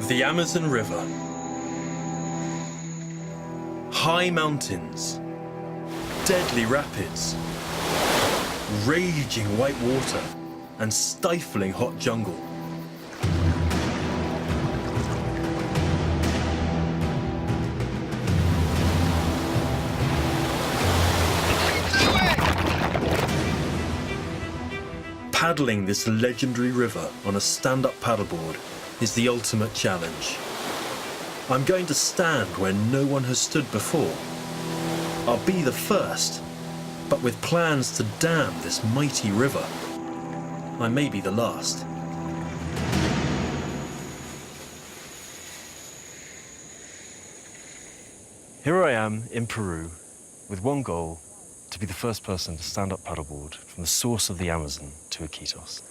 The Amazon River. High mountains, deadly rapids, raging white water, and stifling hot jungle. Paddling this legendary river on a stand-up paddleboard is the ultimate challenge. I'm going to stand where no one has stood before. I'll be the first, but with plans to dam this mighty river, I may be the last. Here I am in Peru with one goal: to be the first person to stand up paddleboard from the source of the Amazon to Iquitos.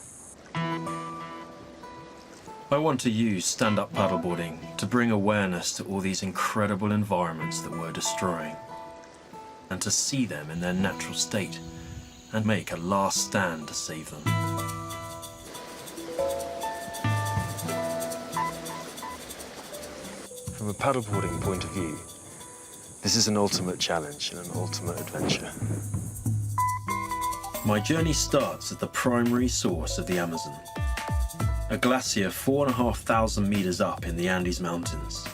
I want to use stand-up paddleboarding to bring awareness to all these incredible environments that we're destroying, and to see them in their natural state and make a last stand to save them. From a paddleboarding point of view, this is an ultimate challenge and an ultimate adventure. My journey starts at the primary source of the Amazon, a glacier 4,500 meters up in the Andes Mountains.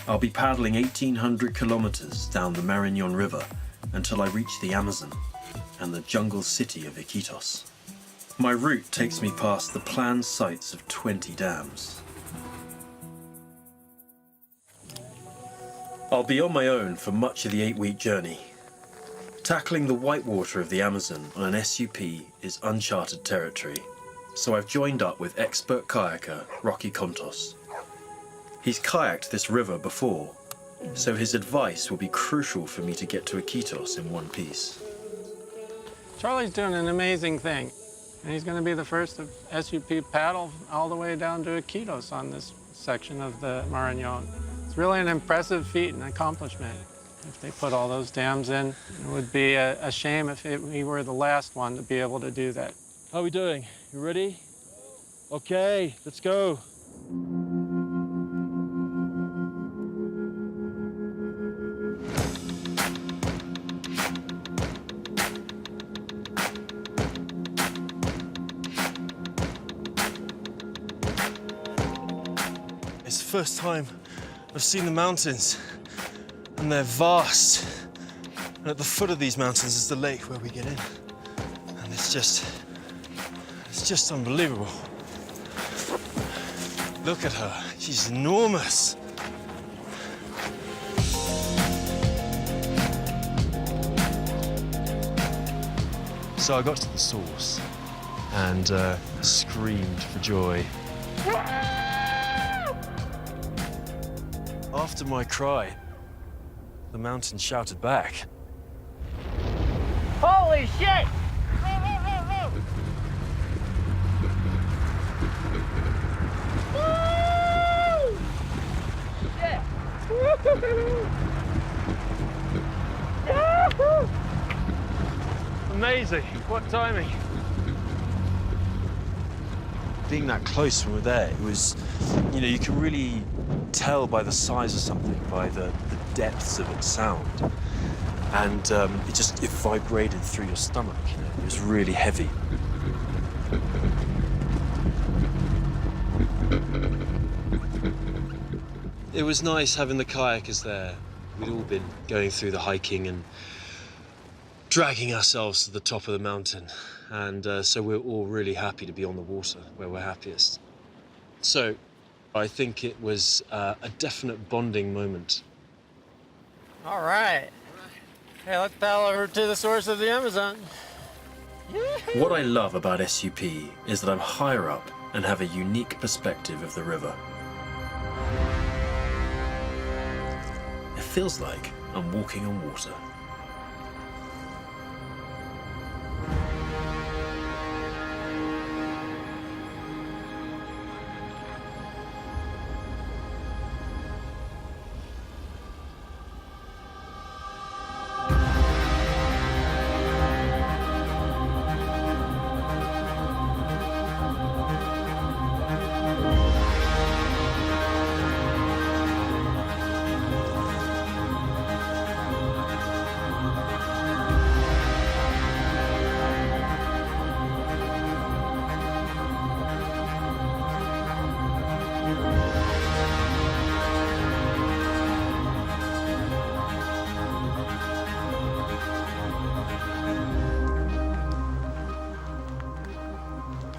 I'll be paddling 1,800 kilometers down the Marañón River until I reach the Amazon and the jungle city of Iquitos. My route takes me past the planned sites of 20 dams. I'll be on my own for much of the 8-week journey. Tackling the whitewater of the Amazon on an SUP is uncharted territory, so I've joined up with expert kayaker Rocky Contos. He's kayaked this river before, so his advice will be crucial for me to get to Iquitos in one piece. Charlie's doing an amazing thing, and he's going to be the first of SUP paddle all the way down to Iquitos on this section of the Marañón. It's really an impressive feat and accomplishment. If they put all those dams in, it would be a shame if we were the last one to be able to do that. How are we doing? You ready? Okay, let's go. It's the first time I've seen the mountains, and they're vast. And at the foot of these mountains is the lake where we get in. And it's just unbelievable. Look at her, she's enormous. So I got to the source and screamed for joy. After my cry, the mountain shouted back. Holy shit! Woo! Shit! Yahoo! Amazing, what timing. Being that close when we're there, it was, you can really tell by the size of something, by the depths of its sound. And it vibrated through your stomach, It was really heavy. It was nice having the kayakers there. We'd all been going through the hiking and dragging ourselves to the top of the mountain. And so we're all really happy to be on the water, where we're happiest. So I think it was a definite bonding moment. All right. Hey, let's paddle over to the source of the Amazon. What I love about SUP is that I'm higher up and have a unique perspective of the river. It feels like I'm walking on water.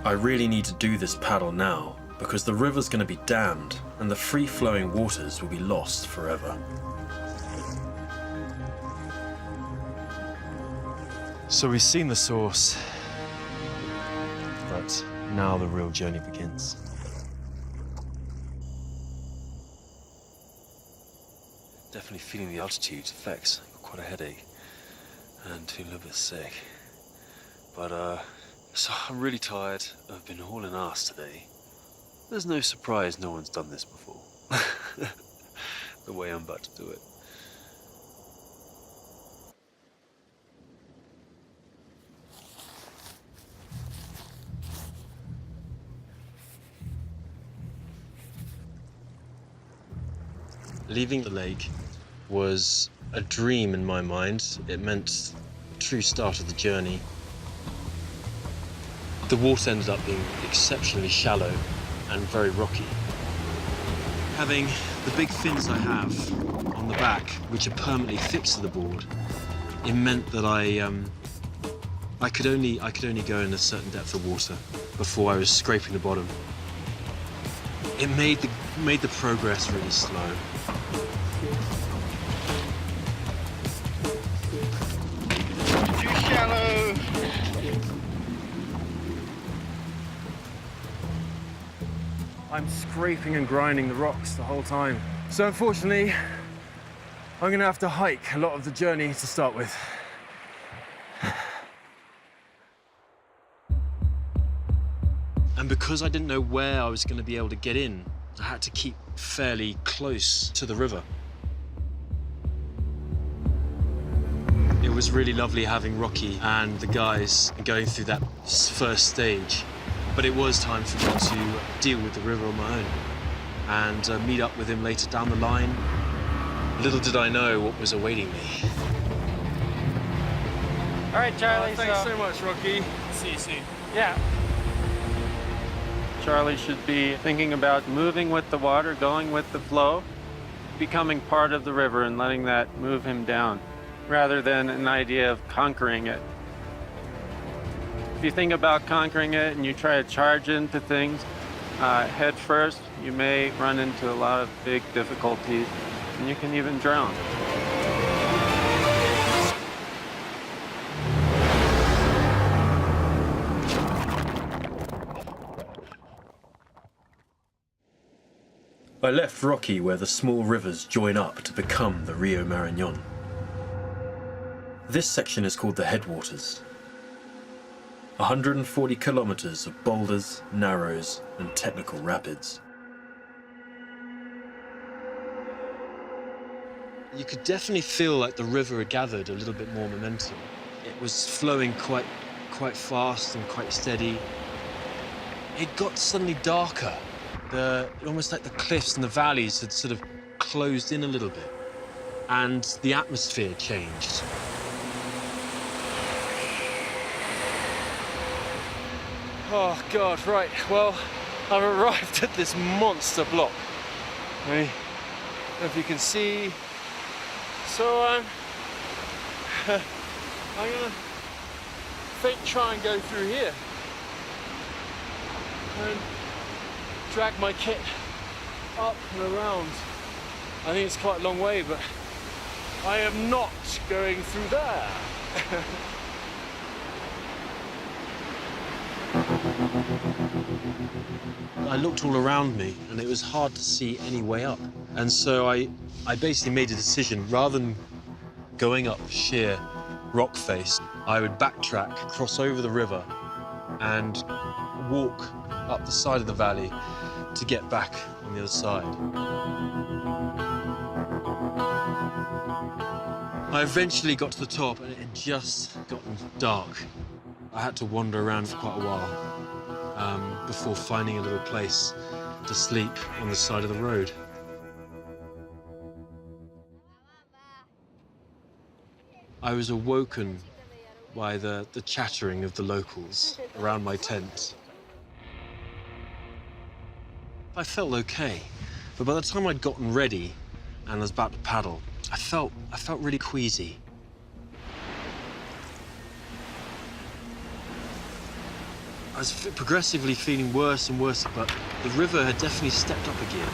I really need to do this paddle now because the river's going to be dammed and the free-flowing waters will be lost forever. So we've seen the source, but now the real journey begins. Definitely feeling the altitude's effects. I've got quite a headache and feeling a little bit sick. But so I'm really tired. I've been hauling ass today. There's no surprise no one's done this before. The way I'm about to do it. Leaving the lake was a dream in my mind. It meant the true start of the journey. The water ended up being exceptionally shallow and very rocky. Having the big fins I have on the back, which are permanently fixed to the board, it meant that I could only go in a certain depth of water before I was scraping the bottom. It made the progress really slow. Too shallow. I'm scraping and grinding the rocks the whole time. So unfortunately, I'm gonna have to hike a lot of the journey to start with. And because I didn't know where I was gonna be able to get in, I had to keep fairly close to the river. It was really lovely having Rocky and the guys going through that first stage. But it was time for me to deal with the river on my own and meet up with him later down the line. Little did I know what was awaiting me. All right, Charlie. Thanks so much, Rocky. See you soon. Yeah. Charlie should be thinking about moving with the water, going with the flow, becoming part of the river and letting that move him down, rather than an idea of conquering it. If you think about conquering it and you try to charge into things head first, you may run into a lot of big difficulties and you can even drown. I left Rocky where the small rivers join up to become the Rio Marañón. This section is called the Headwaters. 140 kilometers of boulders, narrows, and technical rapids. You could definitely feel like the river had gathered a little bit more momentum. It was flowing quite fast and quite steady. It got suddenly darker. Almost like the cliffs and the valleys had sort of closed in a little bit, and the atmosphere changed. Oh God, right, well, I've arrived at this monster block. I don't know if you can see. So I'm gonna fake try and go through here and drag my kit up and around. I think it's quite a long way, but I am not going through there. I looked all around me and it was hard to see any way up. And so I basically made a decision. Rather than going up sheer rock face, I would backtrack, cross over the river and walk up the side of the valley to get back on the other side. I eventually got to the top and it had just gotten dark. I had to wander around for quite a while before finding a little place to sleep on the side of the road. I was awoken by the chattering of the locals around my tent. I felt okay, but by the time I'd gotten ready and was about to paddle, I felt really queasy. I was progressively feeling worse and worse, but the river had definitely stepped up a gear.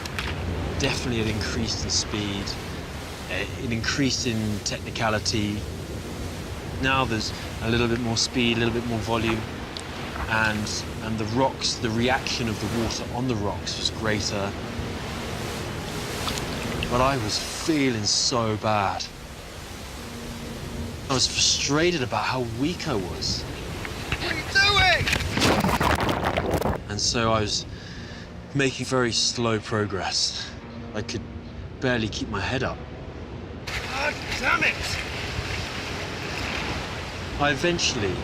Definitely had increased in speed, it increased in technicality. Now there's a little bit more speed, a little bit more volume, and the rocks, the reaction of the water on the rocks was greater. But I was feeling so bad. I was frustrated about how weak I was. What are you doing? And so I was making very slow progress. I could barely keep my head up. God damn it! I eventually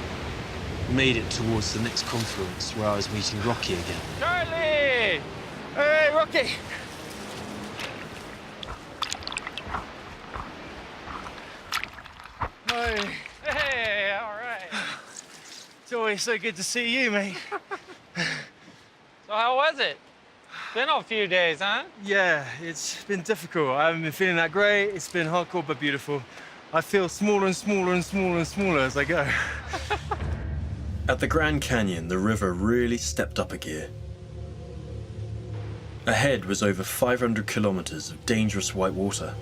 made it towards the next confluence where I was meeting Rocky again. Charlie! Hey, Rocky! Hi. Hey, all right. It's always so good to see you, mate. So how was it? Been a few days, huh? Yeah, it's been difficult. I haven't been feeling that great. It's been hardcore but beautiful. I feel smaller and smaller and smaller and smaller as I go. At the Grand Canyon, the river really stepped up a gear. Ahead was over 500 kilometers of dangerous white water.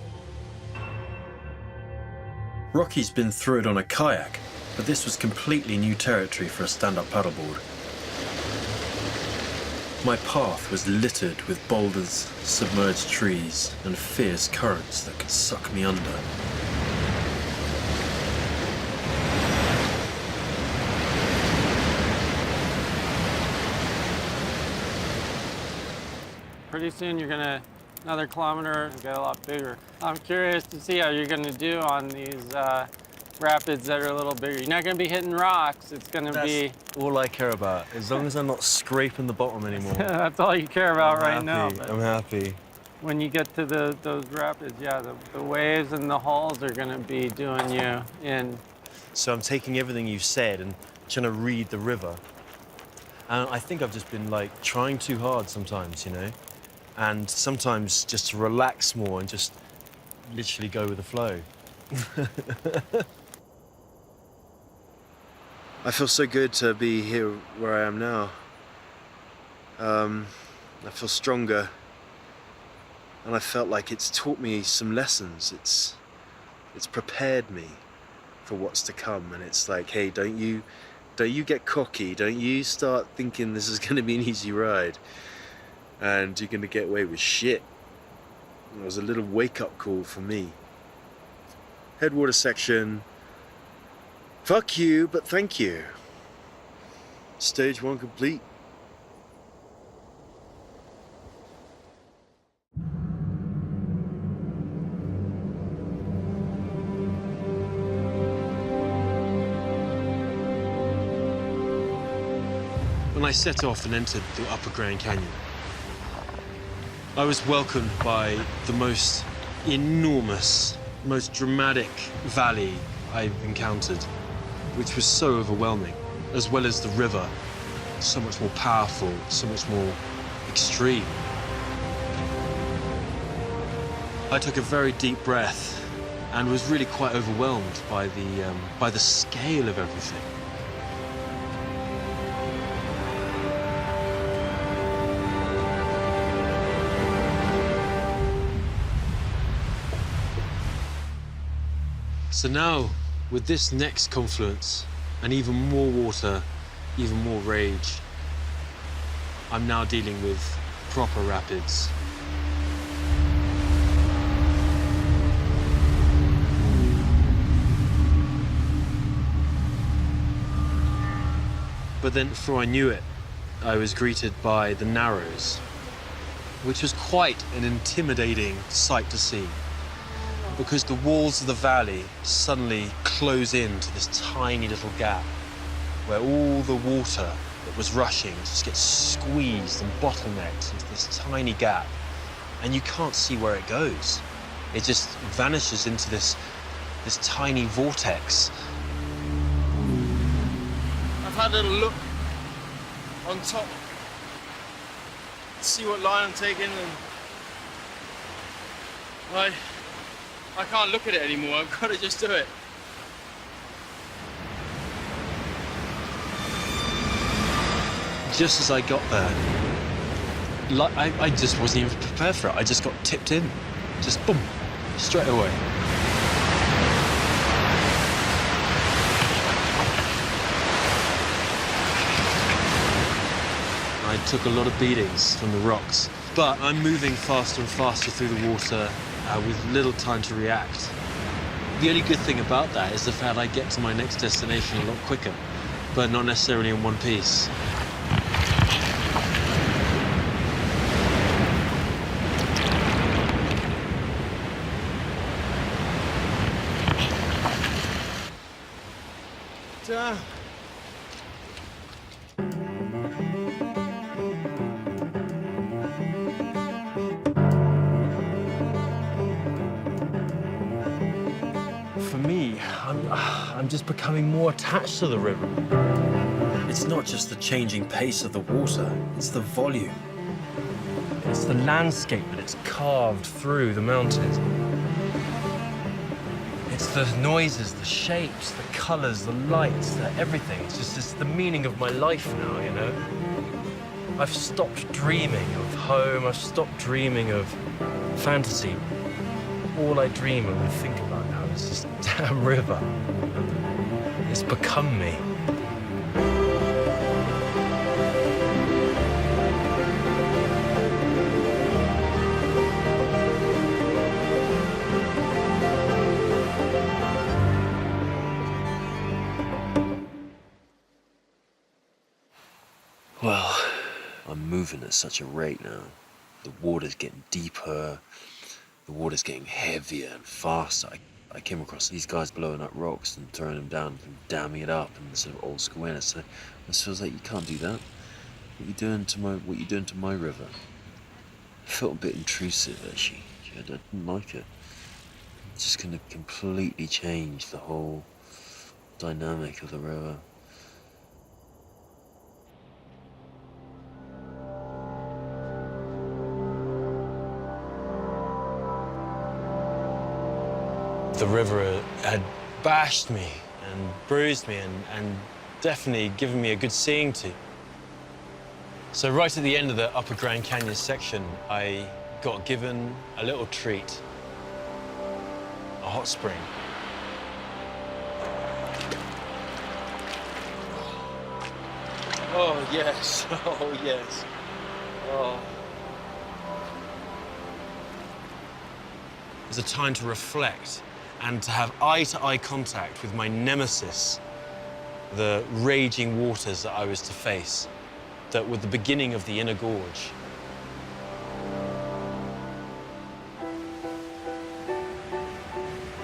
Rocky's been through it on a kayak, but this was completely new territory for a stand-up paddleboard. My path was littered with boulders, submerged trees, and fierce currents that could suck me under. Pretty soon you're gonna, another kilometer, and get a lot bigger. I'm curious to see how you're gonna do on these rapids that are a little bigger. You're not gonna be hitting rocks, it's gonna be... all I care about. As long as I'm not scraping the bottom anymore. That's all you care about right now. Happy. But I'm happy. when you get to those rapids, yeah, the waves and the hulls are gonna be doing you in. So I'm taking everything you've said and trying to read the river. And I think I've just been like trying too hard sometimes, you know? And sometimes just to relax more and just literally go with the flow. I feel so good to be here where I am now. I feel stronger, and I felt like it's taught me some lessons. It's prepared me for what's to come, and it's like, hey, don't you get cocky, don't you start thinking this is going to be an easy ride and you're going to get away with shit. It was a little wake-up call for me. Headwater section. Fuck you, but thank you. Stage 1 complete. When I set off and entered the Upper Grand Canyon, I was welcomed by the most enormous, most dramatic valley I've encountered, which was so overwhelming, as well as the river, so much more powerful, so much more extreme. I took a very deep breath and was really quite overwhelmed by the scale of everything. So now, with this next confluence, and even more water, even more rage, I'm now dealing with proper rapids. But then, before I knew it, I was greeted by the Narrows, which was quite an intimidating sight to see, because the walls of the valley suddenly close into this tiny little gap where all the water that was rushing just gets squeezed and bottlenecked into this tiny gap, and you can't see where it goes. It just vanishes into this tiny vortex. I've had a little look on top to see what line I'm taking, and I can't look at it anymore. I've got to just do it. just as I got there, I just wasn't even prepared for it. I just got tipped in. Just boom, straight away. I took a lot of beatings from the rocks, but I'm moving faster and faster through the water with little time to react. The only good thing about that is the fact I get to my next destination a lot quicker, but not necessarily in one piece. Damn. For me, I'm just becoming more attached to the river. It's not just the changing pace of the water, it's the volume. It's the landscape that it's carved through the mountains. It's the noises, the shapes, the colors, the lights, everything. It's the meaning of my life now, you know? I've stopped dreaming of home. I've stopped dreaming of fantasy. All I dream of and think about now is this damn river. It's become me. Well, I'm moving at such a rate now. The water's getting deeper, the water's getting heavier and faster. I came across these guys blowing up rocks and throwing them down and damming it up in the sort of old school way. So it feels like you can't do that. What you doing to my river? It felt a bit intrusive, actually. I didn't like it. It's just gonna completely change the whole dynamic of the river. The river had bashed me and bruised me and definitely given me a good seeing to. So right at the end of the Upper Grand Canyon section, I got given a little treat, a hot spring. Oh, yes. Oh, yes. Oh. It was a time to reflect and to have eye-to-eye contact with my nemesis, the raging waters that I was to face, that were the beginning of the inner gorge.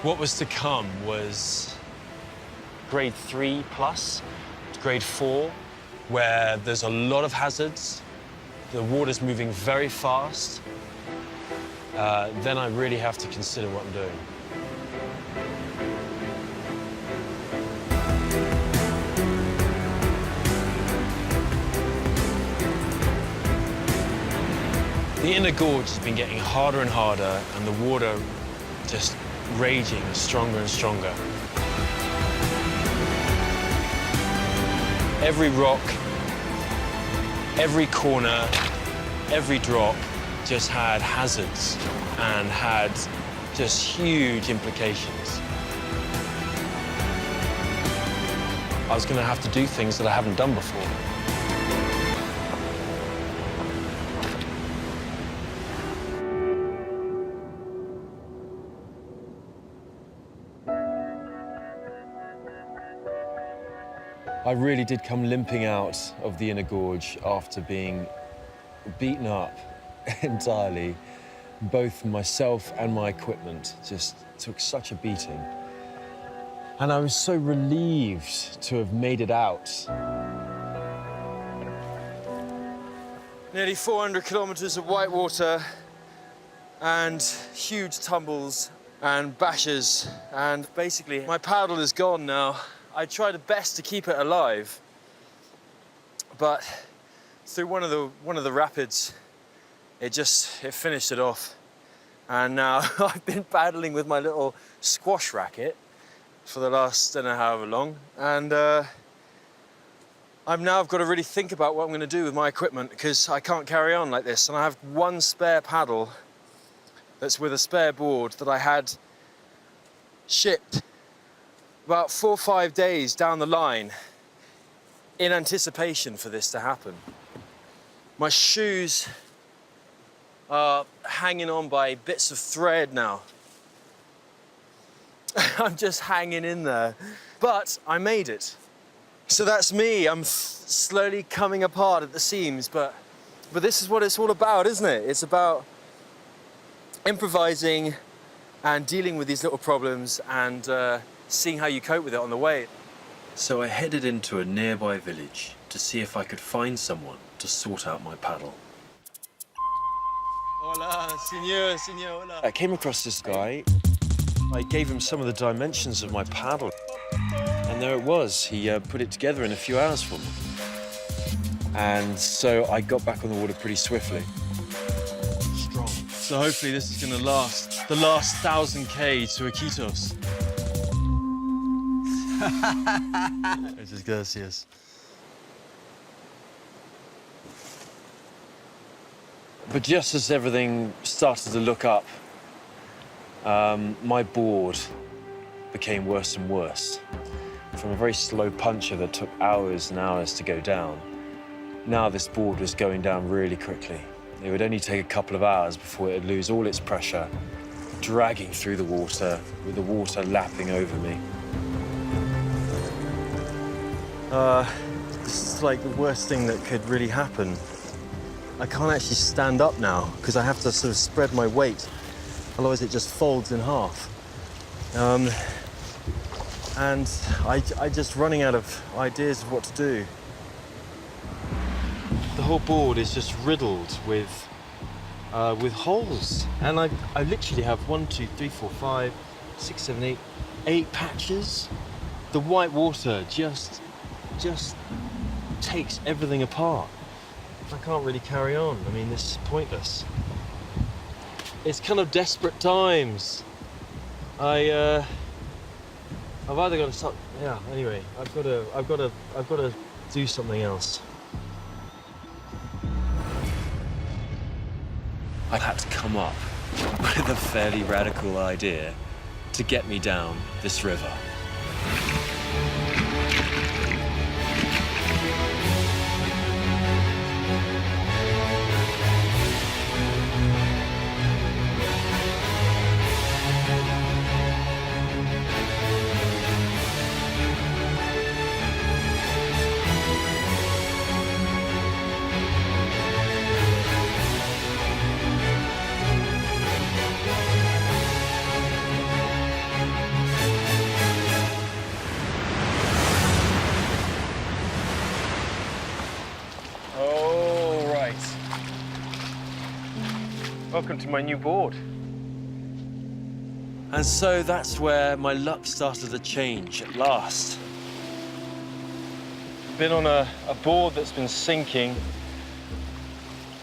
What was to come was grade 3 plus, grade 4, where there's a lot of hazards, the water's moving very fast. Then I really have to consider what I'm doing. The inner gorge has been getting harder and harder, and the water just raging stronger and stronger. Every rock, every corner, every drop just had hazards and had just huge implications. I was going to have to do things that I haven't done before. I really did come limping out of the inner gorge after being beaten up entirely. Both myself and my equipment just took such a beating. And I was so relieved to have made it out. Nearly 400 kilometers of white water and huge tumbles and bashes. And basically, my paddle is gone now. I tried best to keep it alive, but through one of the rapids, it finished it off. And now I've been paddling with my little squash racket for the last, don't know however long, and I've got to really think about what I'm going to do with my equipment because I can't carry on like this. And I have one spare paddle that's with a spare board that I had shipped about 4 or 5 days down the line in anticipation for this to happen. My shoes are hanging on by bits of thread now. I'm just hanging in there. But I made it. So that's me. I'm slowly coming apart at the seams, but this is what it's all about, isn't it? It's about improvising and dealing with these little problems and seeing how you cope with it on the way. So I headed into a nearby village to see if I could find someone to sort out my paddle. Hola, señor, hola. I came across this guy. I gave him some of the dimensions of my paddle. And there it was. He put it together in a few hours for me. And so I got back on the water pretty swiftly. Strong. So hopefully this is going to last the last 1,000 to Iquitos. Muchas gracias. But just as everything started to look up, my board became worse and worse. From a very slow puncher that took hours and hours to go down, now this board was going down really quickly. It would only take a couple of hours before it would lose all its pressure, dragging through the water, with the water lapping over me. This is like the worst thing that could really happen. I can't actually stand up now because I have to sort of spread my weight, otherwise it just folds in half. And I'm just running out of ideas of what to do. The whole board is just riddled with holes, and I literally have 1, 2, 3, 4, 5, 6, 7, 8 patches. The white water just takes everything apart. I can't really carry on. I mean, this is pointless. It's kind of desperate times. I've either got to stop. Yeah. Anyway, I've got to do something else. I had to come up with a fairly radical idea to get me down this river. Welcome to my new board. And so that's where my luck started to change at last. Been on a board that's been sinking,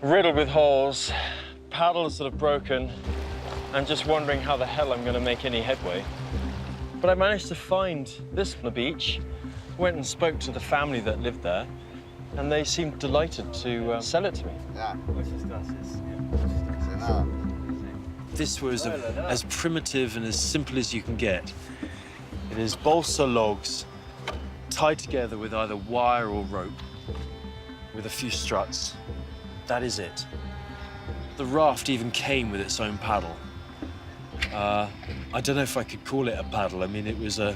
riddled with holes, paddle is sort of broken, and just wondering how the hell I'm going to make any headway. But I managed to find this on the beach, went and spoke to the family that lived there, and they seemed delighted to sell it to me. This was as primitive and as simple as you can get. It is balsa logs tied together with either wire or rope, with a few struts. That is it. The raft even came with its own paddle. I don't know if I could call it a paddle. I mean, it was a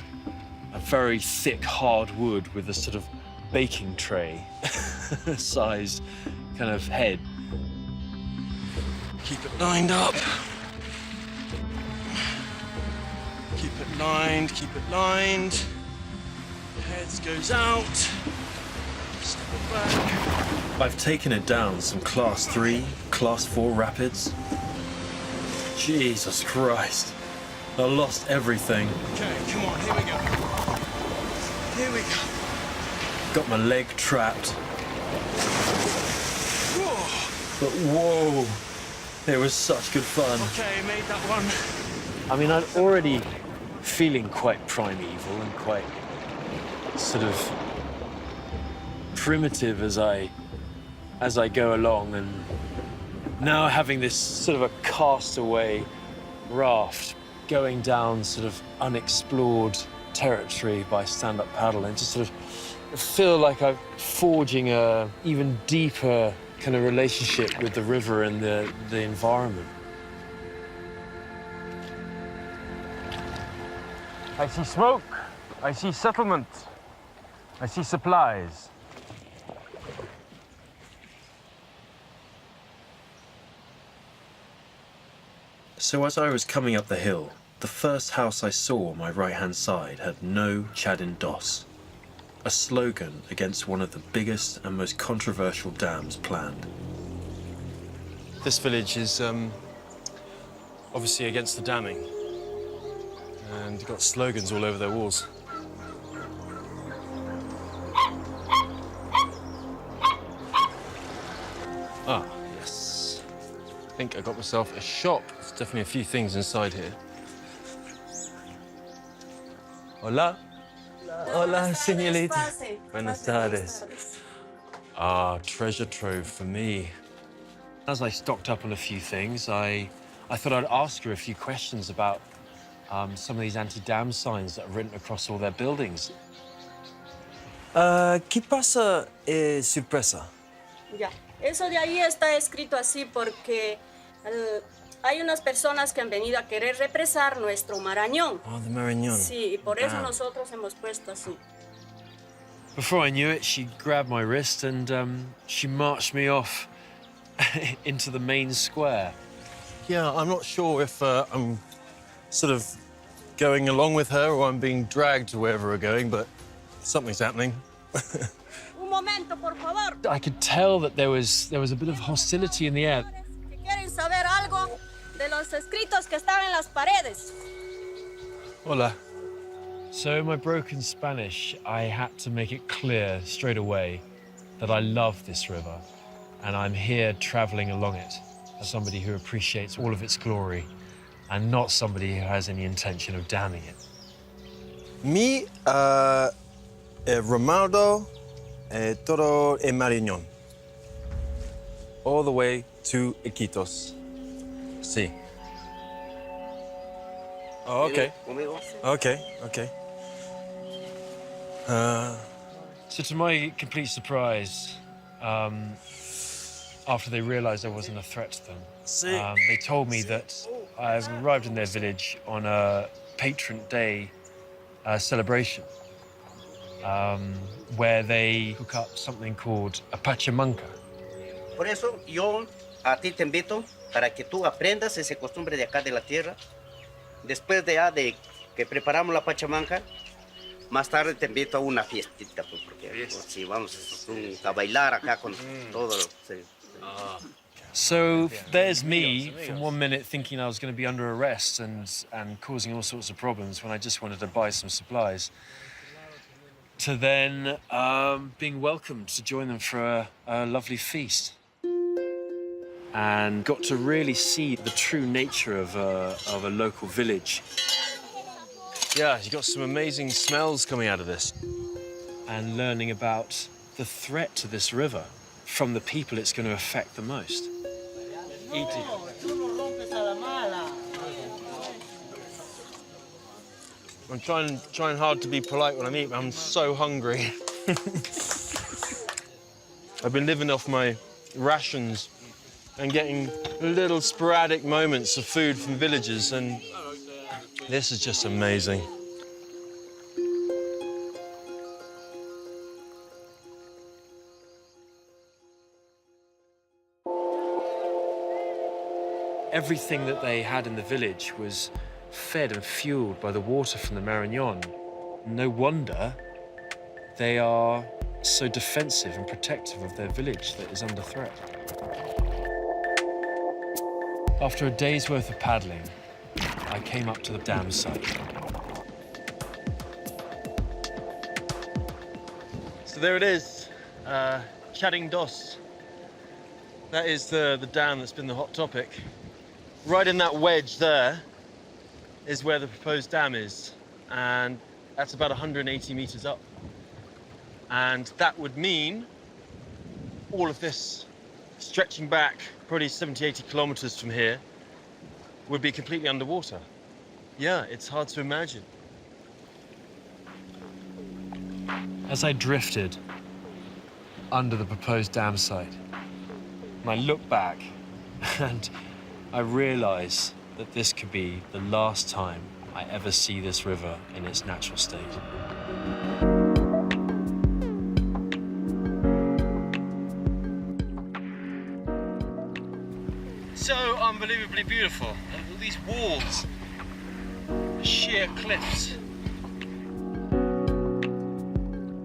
very thick, hard wood with a sort of baking tray sized kind of head. Keep it lined up. Keep it lined, keep it lined. Heads goes out. Step it back. I've taken it down some Class 3, Class 4 rapids. Jesus Christ. I lost everything. Okay, come on, here we go. Here we go. Got my leg trapped. Whoa. But whoa, it was such good fun. Okay, made that one. I mean, I'm already feeling quite primeval and quite sort of primitive as I go along, and now having this sort of a castaway raft going down sort of unexplored territory by stand-up paddle, and just sort of feel like I'm forging a even deeper kind of relationship with the river and the environment. I see smoke. I see settlement. I see supplies. So as I was coming up the hill, the first house I saw on my right-hand side had "No Chadin Dos," a slogan against one of the biggest and most controversial dams planned. This village is obviously against the damming, and they've got slogans all over their walls. Ah, yes. I think I got myself a shop. There's definitely a few things inside here. Hola. Hola, señorita. Buenas tardes. Ah, treasure trove for me. As I stocked up on a few things, I thought I'd ask her a few questions about some of these anti-dam signs that are written across all their buildings. ¿Qué pasa sorpresa? Ya, eso de ahí está escrito así porque hay unas personas que han venido a querer represar nuestro Marañón. Oh, the Marañón. Sí, y por eso nosotros hemos puesto así. Before I knew it, she grabbed my wrist and she marched me off into the main square. Yeah, I'm not sure if I'm sort of going along with her or I'm being dragged to wherever we're going, but something's happening. Un momento, por favor. I could tell that there was a bit of hostility in the air. Que quieren saber algo de los escritos que están en las paredes. Hola. So in my broken Spanish, I had to make it clear straight away that I love this river and I'm here traveling along it as somebody who appreciates all of its glory and not somebody who has any intention of damming it. Mi Romaldo todo el Marañón. All the way to Iquitos. Sí. Oh, okay. Okay. So to my complete surprise, after they realized I wasn't a threat to them, they told me that I've arrived in their village on a patron day celebration, where they cook up something called a pachamanca. Por eso yo a ti te invito para que tú aprendas esa costumbre de acá de la tierra. Después de que preparamos la pachamanca, más tarde te invito a una fiestita, pues, porque pues, si vamos a bailar acá con todo. Sí. So there's me from 1 minute thinking I was going to be under arrest and causing all sorts of problems when I just wanted to buy some supplies, to then being welcomed to join them for a lovely feast. And got to really see the true nature of a local village. Yeah, you got some amazing smells coming out of this. And learning about the threat to this river from the people it's going to affect the most. I'm trying hard to be polite when I'm eating, but I'm so hungry. I've been living off my rations and getting little sporadic moments of food from villagers, and this is just amazing. Everything that they had in the village was fed and fueled by the water from the Marañón. No wonder they are so defensive and protective of their village that is under threat. After a day's worth of paddling, I came up to the dam site. So there it is, Chadin Dos. That is the dam that's been the hot topic. Right in that wedge there is where the proposed dam is, and that's about 180 meters up. And that would mean all of this stretching back probably 70, 80 kilometers from here would be completely underwater. Yeah, it's hard to imagine. As I drifted under the proposed dam site, and I look back and I realize that this could be the last time I ever see this river in its natural state. So unbelievably beautiful. All these walls, the sheer cliffs.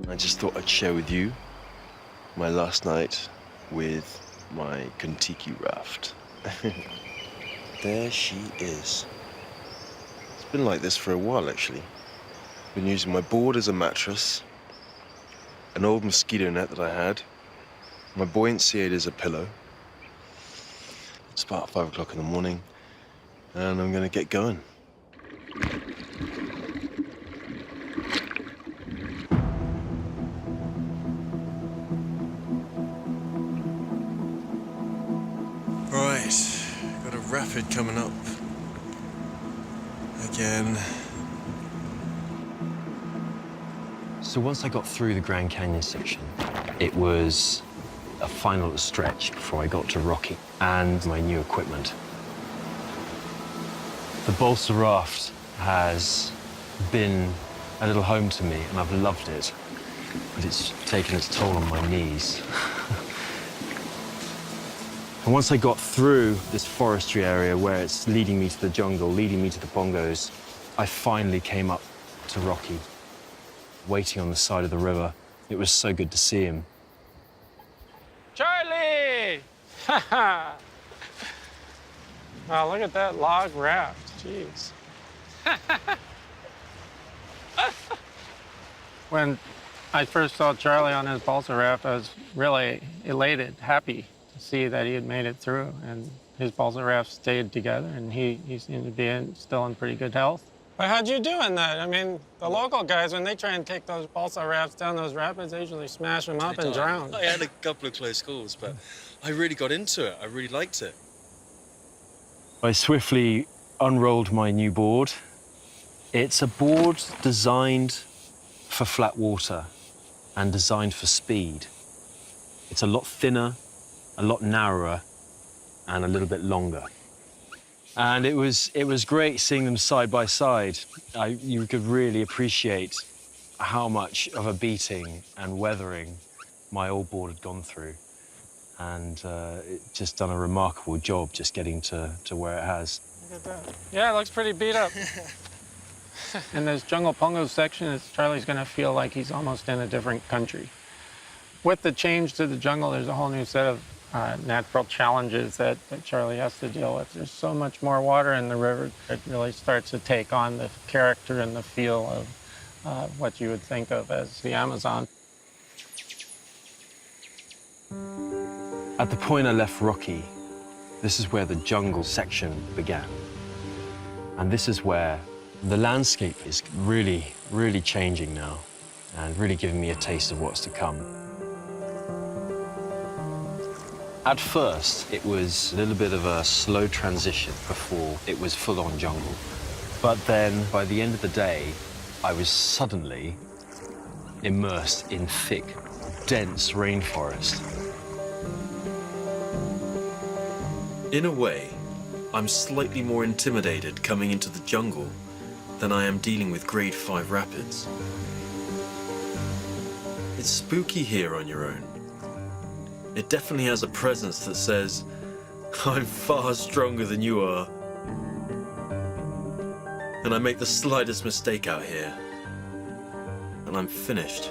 I just thought I'd share with you my last night with my Kontiki raft. There she is. It's been like this for a while, actually. Been using my board as a mattress, an old mosquito net that I had, my buoyancy aid as a pillow. It's about 5 o'clock in the morning, and I'm gonna get going. Right, got a rapid coming up. Again. So once I got through the Grand Canyon section, it was a final stretch before I got to Rocky and my new equipment. The balsa raft has been a little home to me, and I've loved it, but it's taken its toll on my knees. And once I got through this forestry area where it's leading me to the jungle, leading me to the bongos, I finally came up to Rocky, waiting on the side of the river. It was so good to see him. Charlie! Wow, look at that log raft. Jeez. When I first saw Charlie on his balsa raft, I was really elated, happy to see that he had made it through, and his balsa raft stayed together, and he seemed to be still in pretty good health. But how'd you do in that? I mean, the local guys, when they try and take those balsa rafts down those rapids, they usually smash them up and drown. I had a couple of close calls, but I really got into it. I really liked it. I swiftly unrolled my new board. It's a board designed for flat water and designed for speed. It's a lot thinner, a lot narrower, and a little bit longer. And it was great seeing them side by side. You could really appreciate how much of a beating and weathering my old board had gone through. And it just done a remarkable job just getting to where it has. Look at that. Yeah, it looks pretty beat up. In this Jungle Pongo section, Charlie's gonna feel like he's almost in a different country. With the change to the jungle, there's a whole new set of natural challenges that Charlie has to deal with. There's so much more water in the river. It really starts to take on the character and the feel of what you would think of as the Amazon. At the point I left Rocky, this is where the jungle section began. And this is where the landscape is really, really changing now and really giving me a taste of what's to come. At first, it was a little bit of a slow transition before it was full-on jungle. But then, by the end of the day, I was suddenly immersed in thick, dense rainforest. In a way, I'm slightly more intimidated coming into the jungle than I am dealing with Grade 5 rapids. It's spooky here on your own. It definitely has a presence that says, I'm far stronger than you are. And I make the slightest mistake out here, and I'm finished.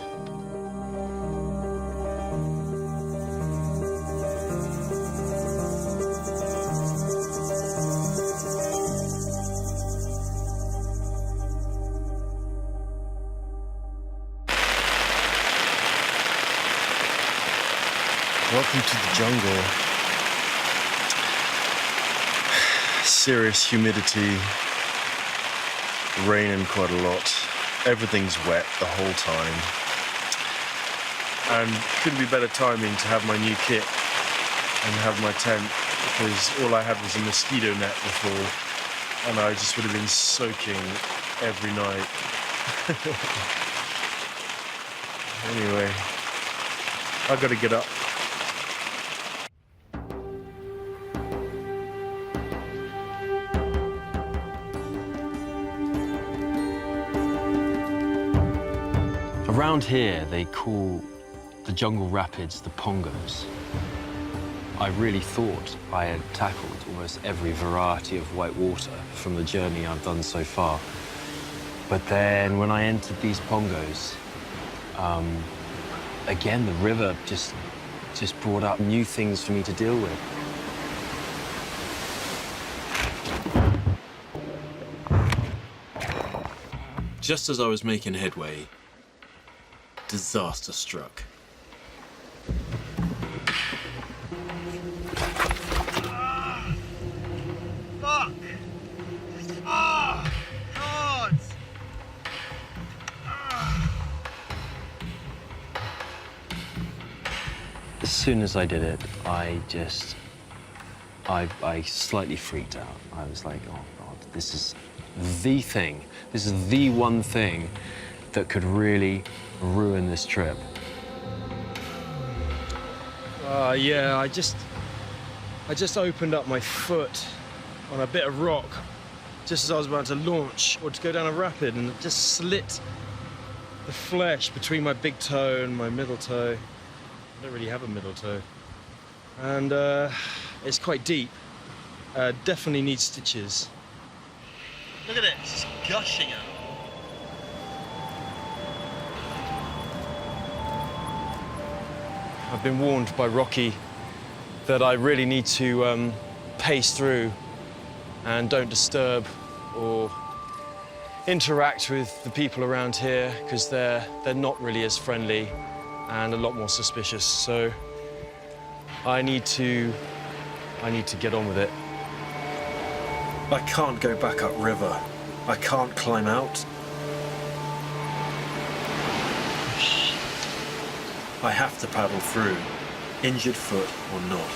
Welcome to the jungle. Serious humidity, raining quite a lot. Everything's wet the whole time. And couldn't be better timing to have my new kit and have my tent, because all I had was a mosquito net before, and I just would have been soaking every night. Anyway, I've got to get up. Around here, they call the jungle rapids the Pongos. I really thought I had tackled almost every variety of white water from the journey I've done so far. But then when I entered these Pongos, again, the river just brought up new things for me to deal with. Just as I was making headway, disaster struck. Fuck! Oh, God! As soon as I did it, I slightly freaked out. I was like, oh God, this is the thing. This is the one thing that could really ruin this trip. Yeah, I just opened up my foot on a bit of rock just as I was about to launch or to go down a rapid, and it just slit the flesh between my big toe and my middle toe. I don't really have a middle toe. And it's quite deep. Definitely needs stitches. Look at it, it's just gushing out. I've been warned by Rocky that I really need to pace through and don't disturb or interact with the people around here, because they're not really as friendly and a lot more suspicious. So I need to get on with it. I can't go back upriver. I can't climb out. I have to paddle through, injured foot or not.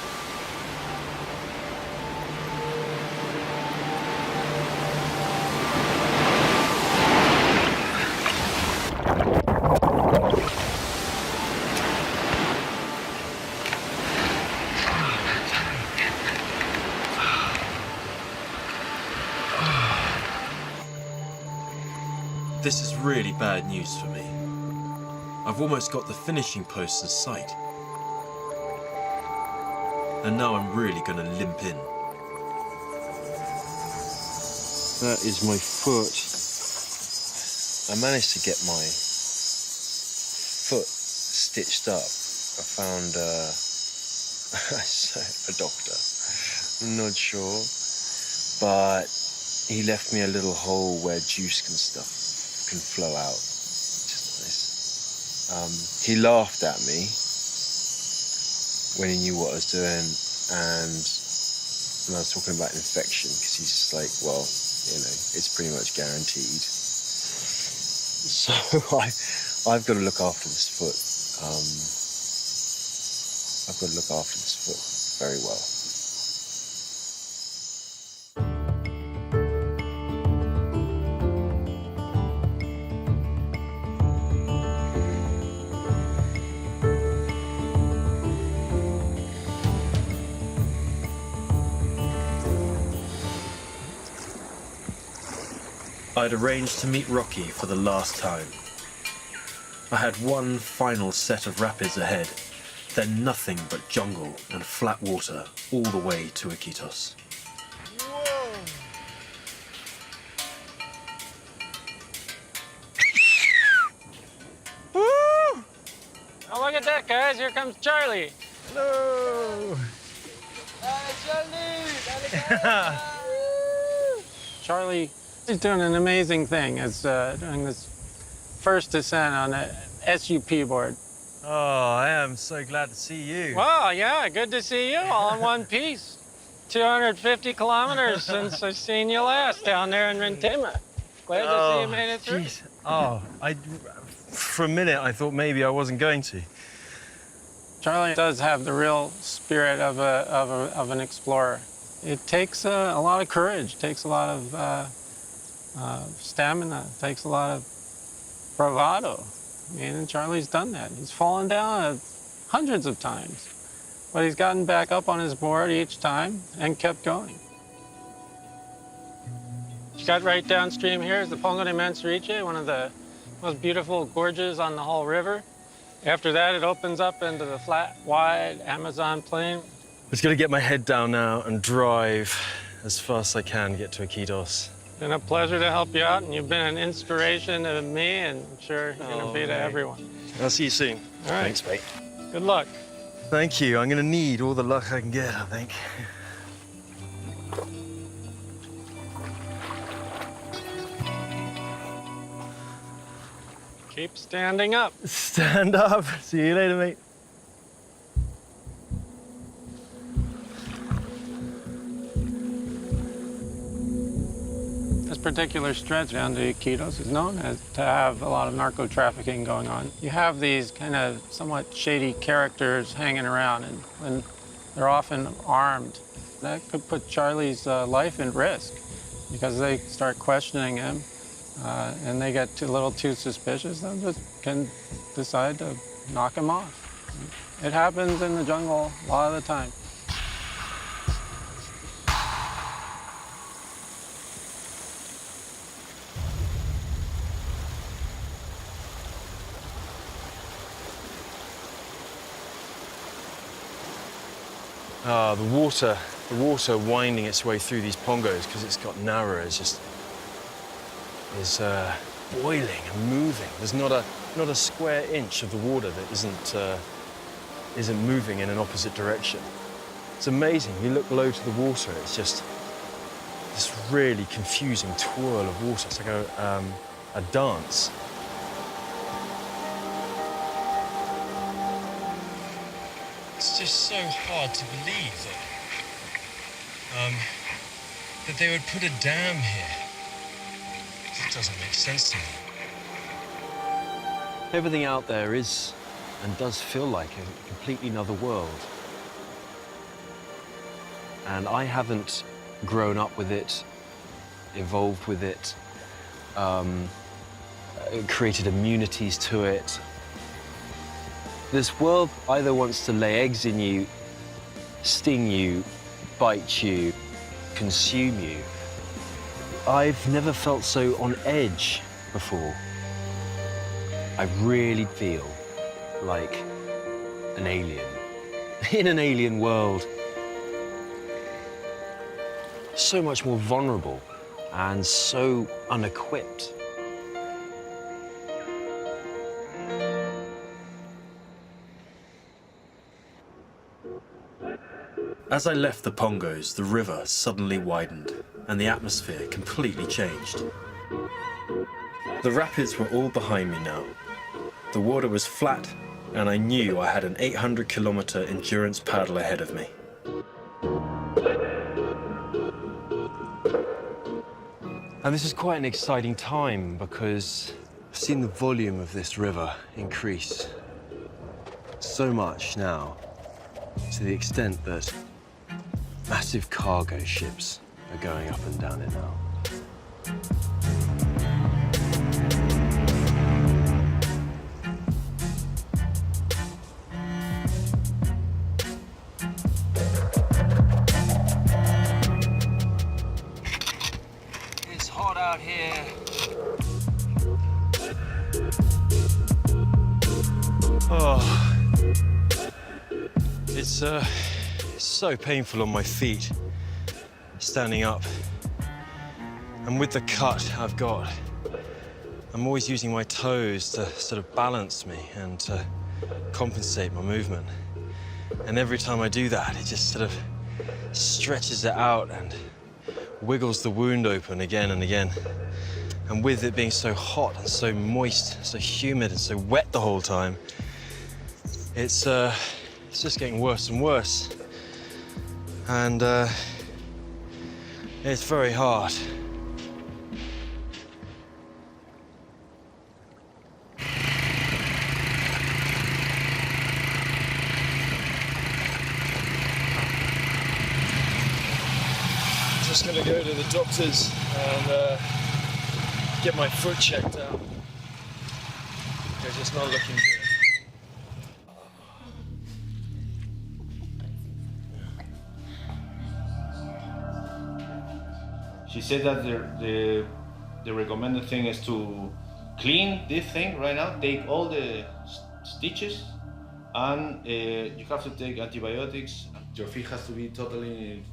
This is really bad news for me. I've almost got the finishing post in sight. And now I'm really going to limp in. That is my foot. I managed to get my foot stitched up. I found a doctor. I'm not sure. But he left me a little hole where juice can flow out. Just nice. He laughed at me when he knew what I was doing, and when I was talking about infection, because he's just like, well, you know, it's pretty much guaranteed. So I've got to look after this foot. I've got to look after this foot very well. I'd arranged to meet Rocky for the last time. I had one final set of rapids ahead, then nothing but jungle and flat water all the way to Iquitos. Woo! Oh, look at that, guys. Here comes Charlie. Hello! Charlie is doing an amazing thing. It's doing this first descent on a SUP board. Oh, I am so glad to see you. Wow, yeah, good to see you all in one piece. 250 kilometers since I've seen you last down there in Rentema. Glad to see you made it through. Geez. Oh, for a minute I thought maybe I wasn't going to. Charlie does have the real spirit of an explorer. It takes a lot of courage, takes a lot of stamina, takes a lot of bravado. And Charlie's done that. He's fallen down hundreds of times, but he's gotten back up on his board each time and kept going. You got right downstream here is the Pongo de Manseriche, one of the most beautiful gorges on the whole river. After that, it opens up into the flat, wide Amazon plain. I'm just gonna get my head down now and drive as fast as I can get to Iquitos. It's been a pleasure to help you out, and you've been an inspiration to me, and I'm sure you're gonna be to everyone. I'll see you soon. All right. Thanks, mate. Good luck. Thank you. I'm gonna need all the luck I can get, I think. Keep standing up. Stand up. See you later, mate. This particular stretch down to Iquitos is known to have a lot of narco trafficking going on. You have these kind of somewhat shady characters hanging around, and they're often armed. That could put Charlie's life in risk because they start questioning him, and they get a little too suspicious. They just can decide to knock him off. It happens in the jungle a lot of the time. The water winding its way through these pongos because it's got narrow is boiling and moving. There's not a square inch of the water that isn't moving in an opposite direction. It's amazing. You look low to the water, it's just this really confusing twirl of water. It's like a dance. It's just so hard to believe that they would put a dam here. It doesn't make sense to me. Everything out there is and does feel like a completely another world. And I haven't grown up with it, evolved with it, created immunities to it. This world either wants to lay eggs in you, sting you, bite you, consume you. I've never felt so on edge before. I really feel like an alien, in an alien world. So much more vulnerable and so unequipped. As I left the Pongos, the river suddenly widened and the atmosphere completely changed. The rapids were all behind me now. The water was flat and I knew I had an 800-kilometer endurance paddle ahead of me. And this is quite an exciting time because I've seen the volume of this river increase so much now, to the extent that massive cargo ships are going up and down it now. It's hot out here. Oh, it's so painful on my feet, standing up. And with the cut I've got, I'm always using my toes to sort of balance me and to compensate my movement. And every time I do that, it just sort of stretches it out and wiggles the wound open again and again. And with it being so hot and so moist, so humid and so wet the whole time, it's just getting worse and worse. And it's very hard. just gonna go to the doctor's and get my foot checked out. It's just not looking good. She said that the recommended thing is to clean this thing right now, take all the stitches, and you have to take antibiotics. Your feet has to be totally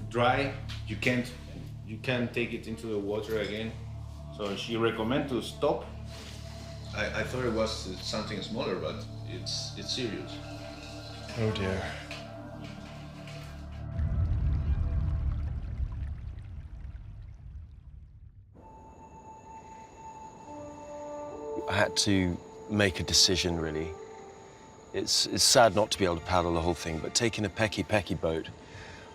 dry. You can't take it into the water again. So she recommend to stop. I thought it was something smaller, but it's serious. Oh dear. I had to make a decision, really. It's sad not to be able to paddle the whole thing, but taking a Peki boat,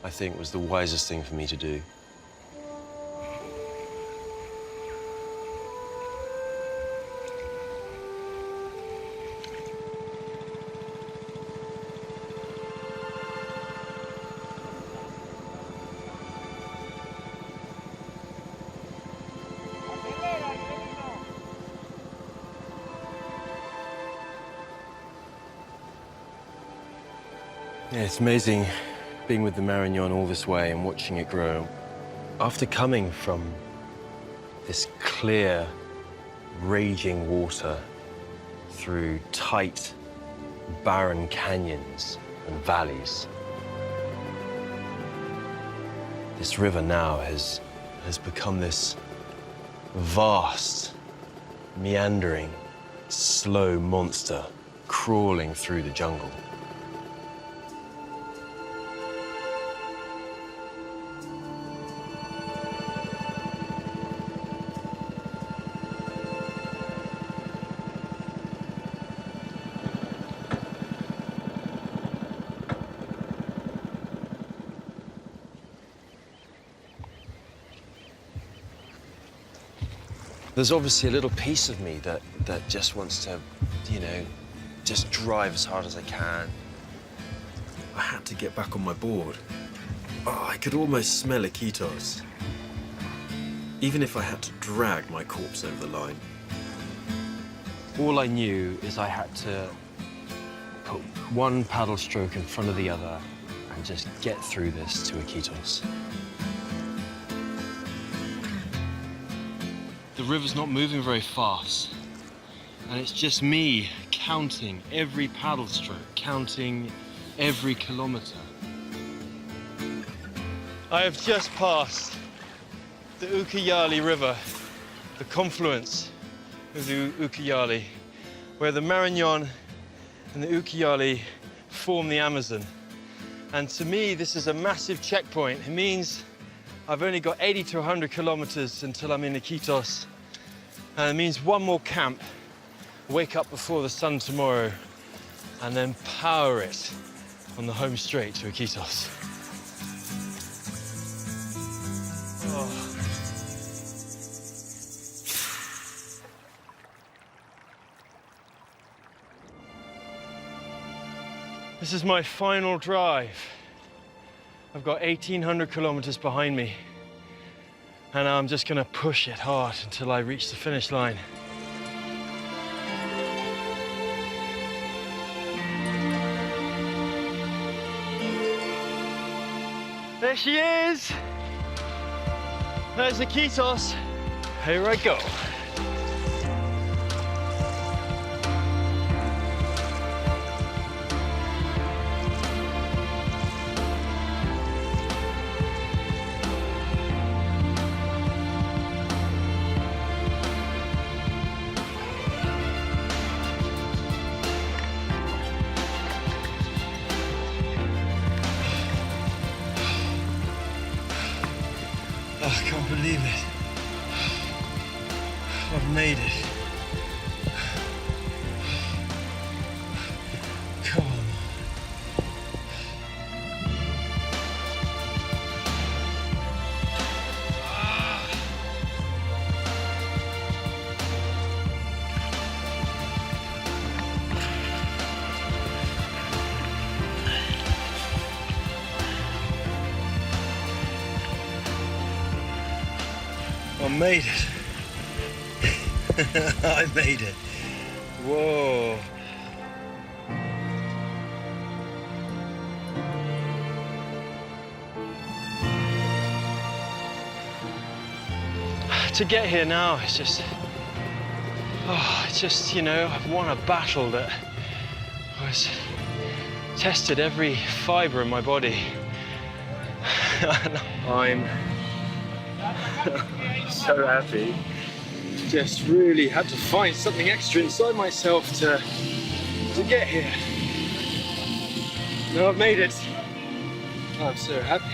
I think, was the wisest thing for me to do. Yeah, it's amazing being with the Marignon all this way and watching it grow. After coming from this clear, raging water through tight, barren canyons and valleys, this river now has become this vast, meandering, slow monster crawling through the jungle. There's obviously a little piece of me that just wants to, you know, just drive as hard as I can. I had to get back on my board. Oh, I could almost smell Iquitos. Even if I had to drag my corpse over the line. All I knew is I had to put one paddle stroke in front of the other and just get through this to Iquitos. The river's not moving very fast, and it's just me counting every paddle stroke, counting every kilometer. I have just passed the Ucayali River, the confluence of the Ucayali, where the Marañón and the Ucayali form the Amazon. And to me, this is a massive checkpoint. It means I've only got 80 to 100 kilometers until I'm in Iquitos. And it means one more camp, wake up before the sun tomorrow, and then power it on the home straight to Iquitos. Oh. This is my final drive. I've got 1,800 kilometers behind me, and I'm just gonna push it hard until I reach the finish line. There she is! There's Iquitos. Here I go. I can't believe it. I've made it. Come on. I made it. I made it. Whoa. To get here now, it's just, you know, I've won a battle that was tested every fiber in my body. I'm so happy. Just really had to find something extra inside myself to get here. Now I've made it. I'm so happy.